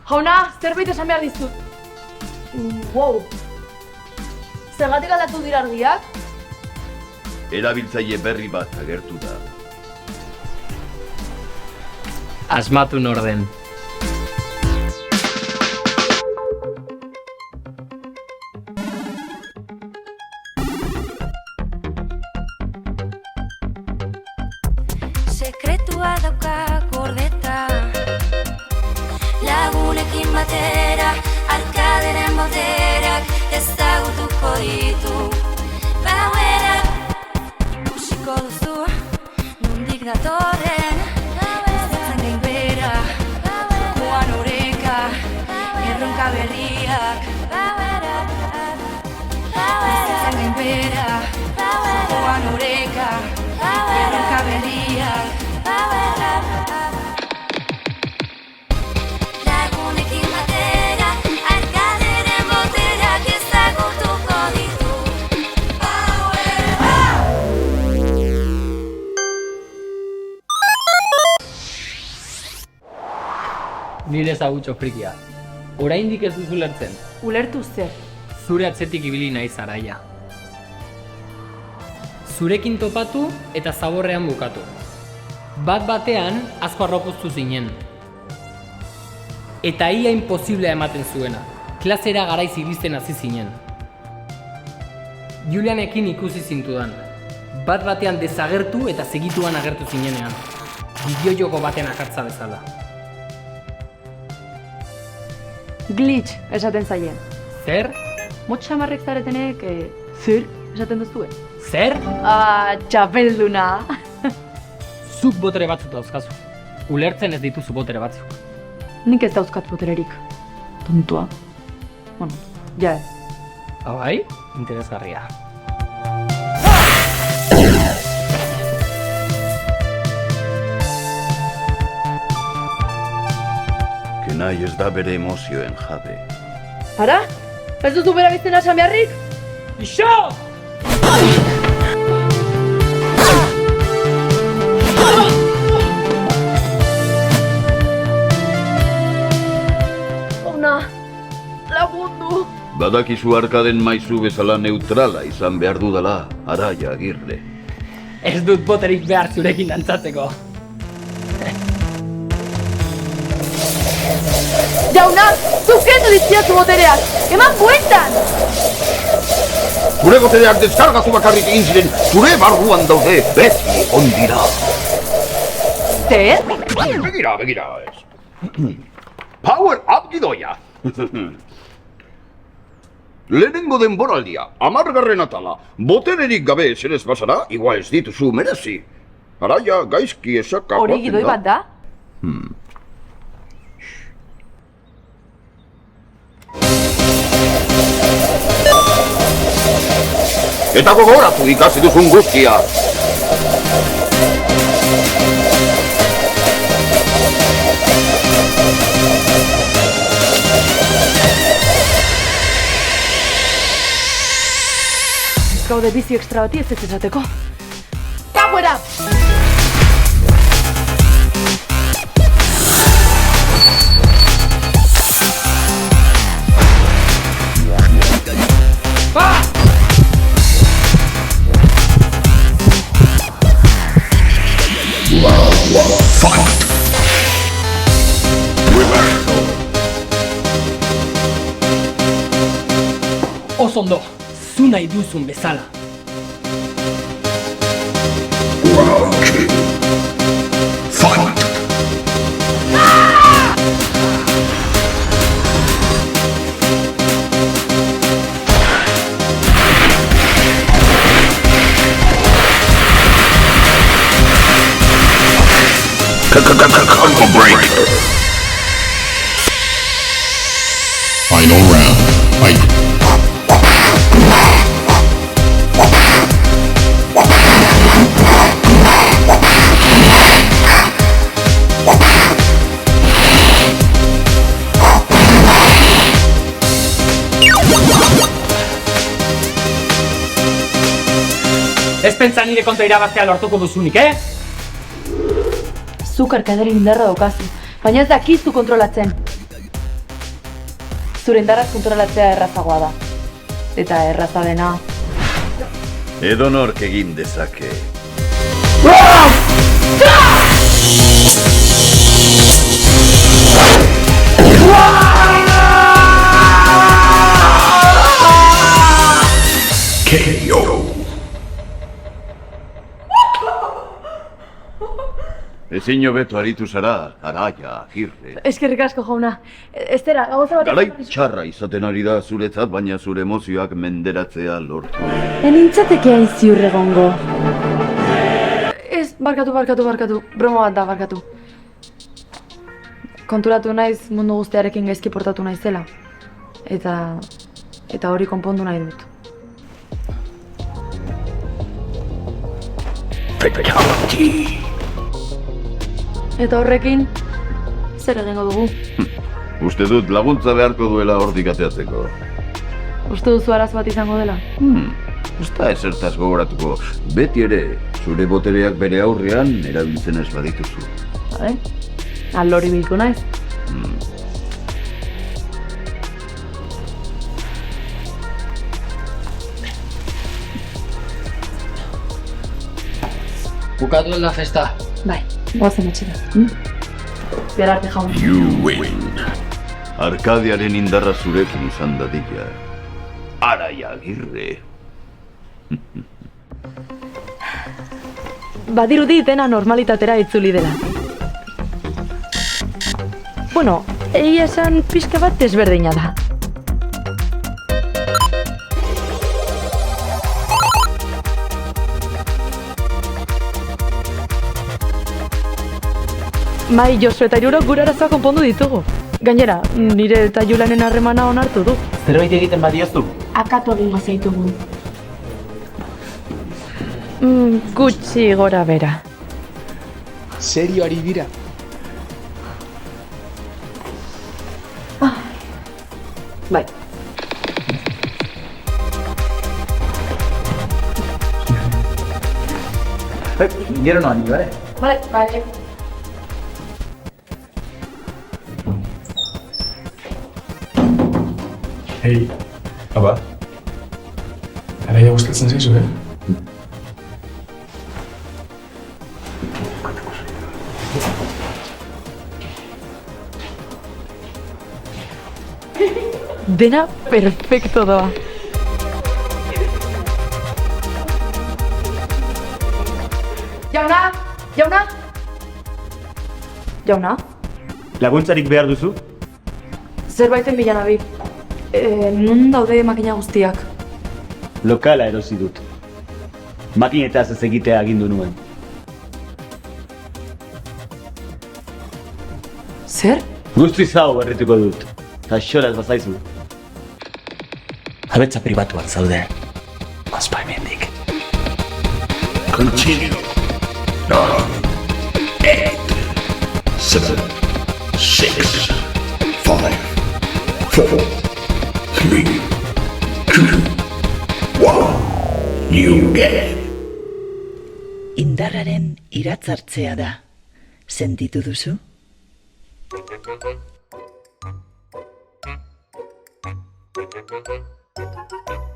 Jauna, zerbait esan behar dizut. Wow. Zergatik aldatu dira argiak? Erabiltzaile berri bat agertu da. Asmatu norden. Sekretua dauka gordeta, lagunekin batera, arkaderen boterak ezagutuko ditu. Bauerak, ikusiko duzu, nondik datorren, ezatzen gainbera, joan oreka, erronka berriak. Ezatzen gainbera, joan oreka, erronka berriak. Lagunekin batera, arkaderen boterak ezagutuko ditu. Nire ezagutxo frikia. Oraindik ez duzu lertzen. Ulertu zer. Zure atzetik ibili naiz Araia. Zurekin topatu eta zaborrean bukatu. Bat batean asko harropuztu zinen. Eta ia imposiblea ematen zuena. Klasera garaiz iristen hasi zinen. Julianekin ikusi zintudan. Bat batean desagertu eta segituan agertu zinenean. Bideojoko baten akartza bezala. Glitch esaten zaien. Zer? Motxamarrek zaretenek, zer esaten duzue? Zer? Txapelduna. Zuk botere batzuk dauzkazu. Ulertzen ez dituzu botere batzuk. Nik ez dauzkat botererik. Tontua. Bueno, ja ez. Bai, interesgarria. Kenai ez da bere emozioen jabe. Ara? Ez duzu bera biztena esan beharrik? Ixo! Ona, lagundu. Badakizu arkaden maizu bezala neutrala izan behar dudala, Araia Agirre. Ez dut boterik behar zurekin dantzatzeko. Jauna, zuk kendu dizkiazu botereak. Eman bueltan! Zure botereak deskargatu bakarrik egin ziren, zure barruan daude, beti ondira. Zer? Begira ez. Power up gidoia. Lehenengo denboraldia, 10. atala, botererik gabe esenez basara, igual ez dituzu merezi. Araia gaizki esaka Hori gidoi bat da? Eta gogoratu ikasi duzun guztia. Gaude bizi ekstra bati ez esateko. Power up! Osondo, zu nahi duzun bezala. Combo break. Final round. Fight. Ez pentsa nire kontra irabaztea lortuko duzunik, Zuk arkaderen indarra daukazu, baina ez dakizu kontrolatzen. Zure indarrak kontrolatzea errazagoa da. Eta erraza dena... Edonork egin dezake. KO. Ezin hobeto aritu zara, Araia, Agirre. Eskerrik asko, jauna. Estera, gauza bat... Garai txarra izaten ari da zuretzat, baina zure emozioak menderatzea lortu. Enintzateke hain ziur egongo. Ez, barkatu. Broma bat da, barkatu. Konturatu naiz mundu guztiarekin gaizki portatu naizela. Eta hori konpondu nahi dut. Eta horrekin, zer egingo dugu? Uste dut laguntza beharko duela hortik ateatzeko. Uste duzu arazo bat izango dela? Ez da ezertaz gogoratuko. Beti ere, zure botereak bere aurrean erabiltzen ez badituzu. Bale? Alori bilko naiz. Bukatu da festa. Bai, goazen etxera. Bihar arte jaun. You win. Arkadiaren indarra zurekin izan dadila. Araia, Agirre. Badirudi dena normalitatera itzuli dela. Bueno, egia esan pixka bat desberdina da. Mai, Josu eta Irurok gure arazoa konpondu ditugu. Gainera, nire eta Julanen harremana onartu du. Zerbait egiten badiozu? Akatu egingo zaitugu. Gutxi gora bera. Serio ari dira? Bai. Gero noan, bale? Bale. Hei, aba. Araia gustatzen zaizu, Dena perfecto doa. Jauna? Laguntzarik behar duzu? Zerbaiten bila nabi. Nun daude makina guztiak? Lokala erosi dut. Makinetaz ez egitea agindu nuen. Zer? Guzti zau berrituko dut. Taxoraz bazaizu. Abetza pribatuan zaude. Bazpa hemendik. Continue. 9, 8, 7, 6, 5, 4, 3, 2, 1. New game. Indarraren iratzartzea da. Sentitu duzu? Thank you.